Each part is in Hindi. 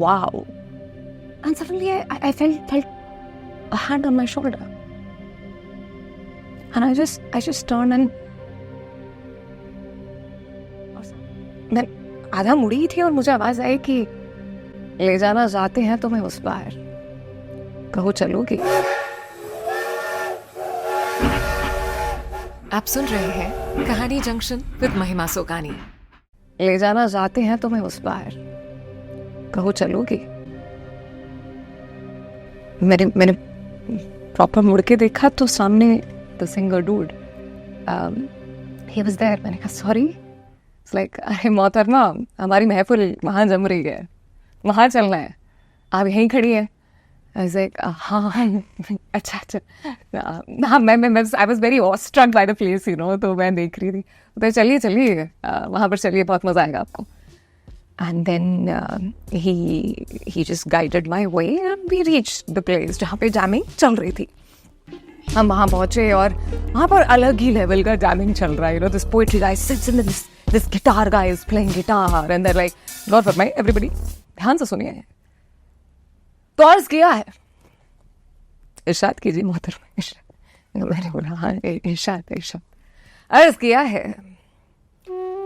wow. And suddenly I felt a hand on my shoulder. And I just turned and मैं आधा मुड़ी थी और मुझे आवाज आई कि ले जाना चाहते हैं तुम्हें उस बार, कहो चलोगी। आप सुन रहे हैं कहानी जंक्शन विद महिमा सोगानी। ले जाना चाहते हैं तुम्हें उस बार, कहो चलोगी। मैंने प्रॉपर मुड़ के देखा तो सामने the singer dude he was there. मैंने कहा सॉरी। इट्स लाइक अरे मोहतरमा, हमारी महफिल वहाँ जम रही है, वहाँ चलना है, आप यहीं खड़ी है। हाँ अच्छा हाँ मैं I was very awestruck by the place you know. तो मैं देख रही थी तो चलिए वहाँ पर चलिए, बहुत मज़ा आएगा आपको। And then he just guided my way and we reached the place जहाँ पे jamming चल रही थी। हम वहाँ पहुँचे और वहाँ पर अलग ही लेवल का jamming चल रहा है। You know, this poetry guy sits and this guitar guy is playing guitar and they're like, God for my everybody, ध्यान से सुनिए। तो अर्ज किया है, इरशाद कीजिए मोहतरमा। मैंने बोला हाँ इरशाद। अर्ज किया है,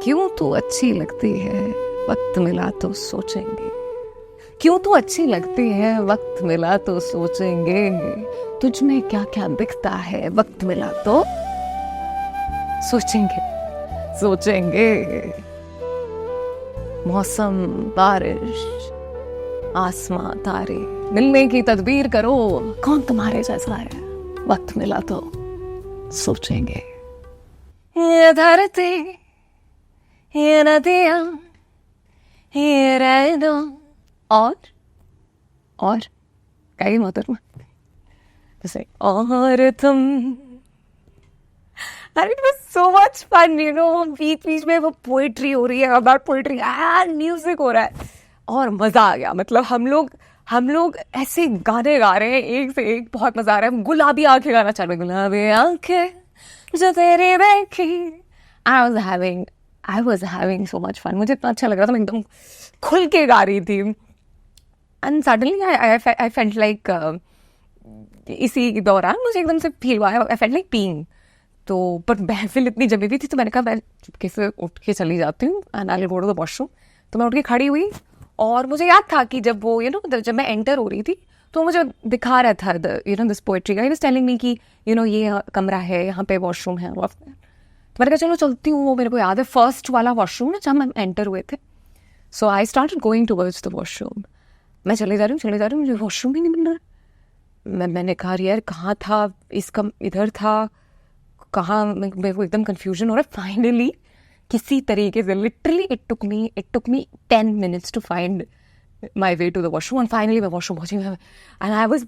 क्यों तू अच्छी लगती है, वक्त मिला तो सोचेंगे। क्यों तू अच्छी लगती है, वक्त मिला तो सोचेंगे। तुझ में क्या क्या दिखता है, वक्त मिला तो सोचेंगे। मौसम, बारिश, आसमां, तारे, मिलने की तदबीर करो। कौन तुम्हारे जैसा है, वक्त मिला तो सोचेंगे। ये धरती, ये नदियां, ये रहना और कहीं मोहतरमा जैसे और तुम। अरे it was so much fun you know. बीच में वो पोइट्री हो रही है, अबाउट पोइट्री एंड म्यूजिक हो रहा है और मजा आ गया। मतलब हम लोग ऐसे गाने गा रहे हैं, एक से एक, बहुत मजा आ रहा है। गुलाबी आंखें गाना चालू है, गुलाबी आंखें जो तेरी देखी। I was having so much fun. मुझे इतना अच्छा लग रहा था, मैं एकदम खुल के गा रही थी। And suddenly I felt like इसी दौरान मुझे एकदम से फील हुआ, I felt like peeing। तो पर महफिल इतनी जमी हुई थी तो मैंने कहा मैं चुपके से उठ के चली जाती हूँ and I'll go to the washroom। तो मैं उठ के खड़ी हुई और मुझे याद था कि जब वो जब मैं एंटर हो रही थी तो मुझे दिखा रहा था this poetry guy was telling me कि ये कमरा है, यहाँ पे वॉशरूम है। तो मैंने कहा चलो चलती हूँ। वो मेरे को याद है फर्स्ट वाला वॉशरूम ना जहाँ हम एंटर हुए थे। So I started going towards the washroom. मैं चले जा रही हूँ, मुझे वॉशरूम ही नहीं मिल रहा। मैंने कहा यार कहाँ था, इसका इधर था, कहाँ, मेरे को एकदम कन्फ्यूजन हो रहा है। फाइनली किसी तरीके से literally it took me 10 minutes to find my way to the washroom and finally मैं वॉशरूम पहुंची। and I was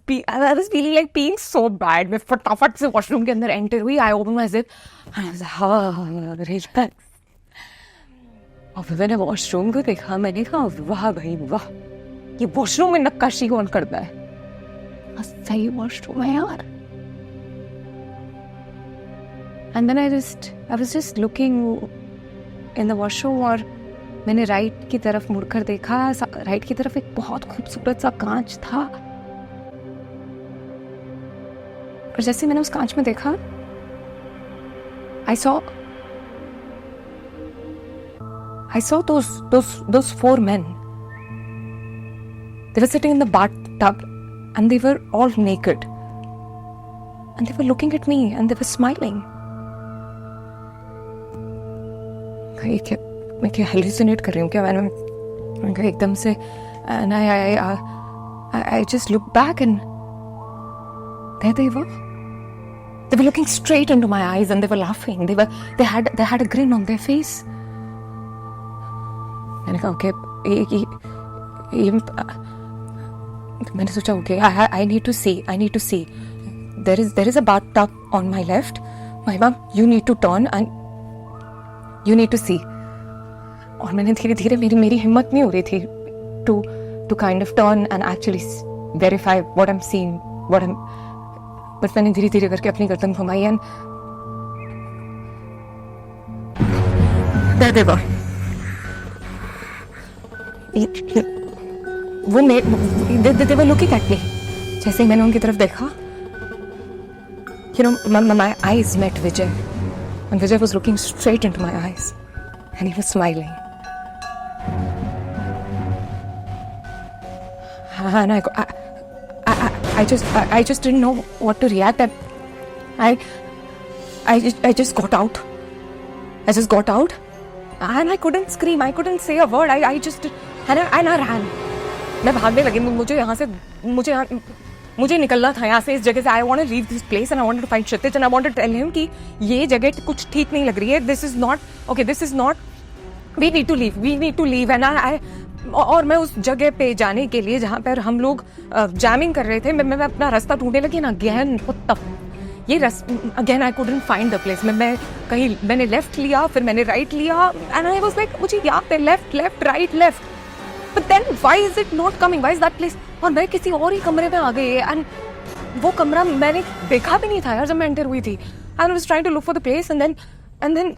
feeling like peeing so bad। मैं फटाफट से वॉशरूम के अंदर एंटर हुई। I opened my zip and I was like relax। और फिर मैंने वॉशरूम को देखा, मैंने कहा वाह भाई वाह, ये वॉशरूम में नक्काशी कौन करता है, सही वॉशरूम है यार। and then I was just looking in the washroom और मैंने राइट की तरफ मुड़कर देखा। राइट की तरफ एक बहुत खूबसूरत सा कांच था और जैसे मैंने उस कांच में देखा I saw those 4 men। They were sitting in the bathtub and they were all naked and they were looking at me and they were smiling। मैं क्या हेलुसिनेट कर रही हूँ क्या? मैंने एकदम से and I just looked back and there they were looking straight into my eyes and they were laughing। they had a grin on their face। मैंने कहा okay, ये मैंने सोचा okay, I need to see there is a bathtub on my left। My mom, you need to turn and you need to see। और मैंने धीरे धीरे मेरी हिम्मत नहीं हो रही थी to kind of turn and actually verify what I'm seeing, but मैंने धीरे धीरे करके अपनी गर्दन घुमाई and there they were। वो they were looking at me. जैसे ही मैंने उनकी तरफ देखा, you know, my eyes met Vijay, and Vijay was looking straight into my eyes, and he was smiling. And I just didn't know what to react. I just got out. I just got out, and I couldn't scream. I couldn't say a word. I just and I ran. मैं भागने लगी. मुझे निकलना था यहाँ से, इस जगह से. I want to leave this place and I wanted to find Kshitij and I wanted to tell him कि ये जगह कुछ ठीक नहीं लग रही है. This is not okay. This is not. We need to leave. We need to leave. And I और मैं उस जगह पे जाने के लिए जहाँ पर हम लोग जैमिंग कर रहे थे, मैं अपना रास्ता ढूंढने लगी ना. अगेन ये again I couldn't find the place. मैंने लेफ्ट लिया, फिर मैंने राइट लिया, एंड आई वाज लाइक मुझे याद है left right left, but then why is it not coming, why is that place. और मैं किसी और ही कमरे में आ गई, एंड वो कमरा मैंने देखा भी नहीं था यार जब मैं एंटर हुई थी. And I was trying to look for the place, and then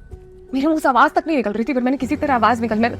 मेरे मुंह से आवाज तक नहीं निकल रही थी, पर मैंने किसी तरह आवाज निकल. मैं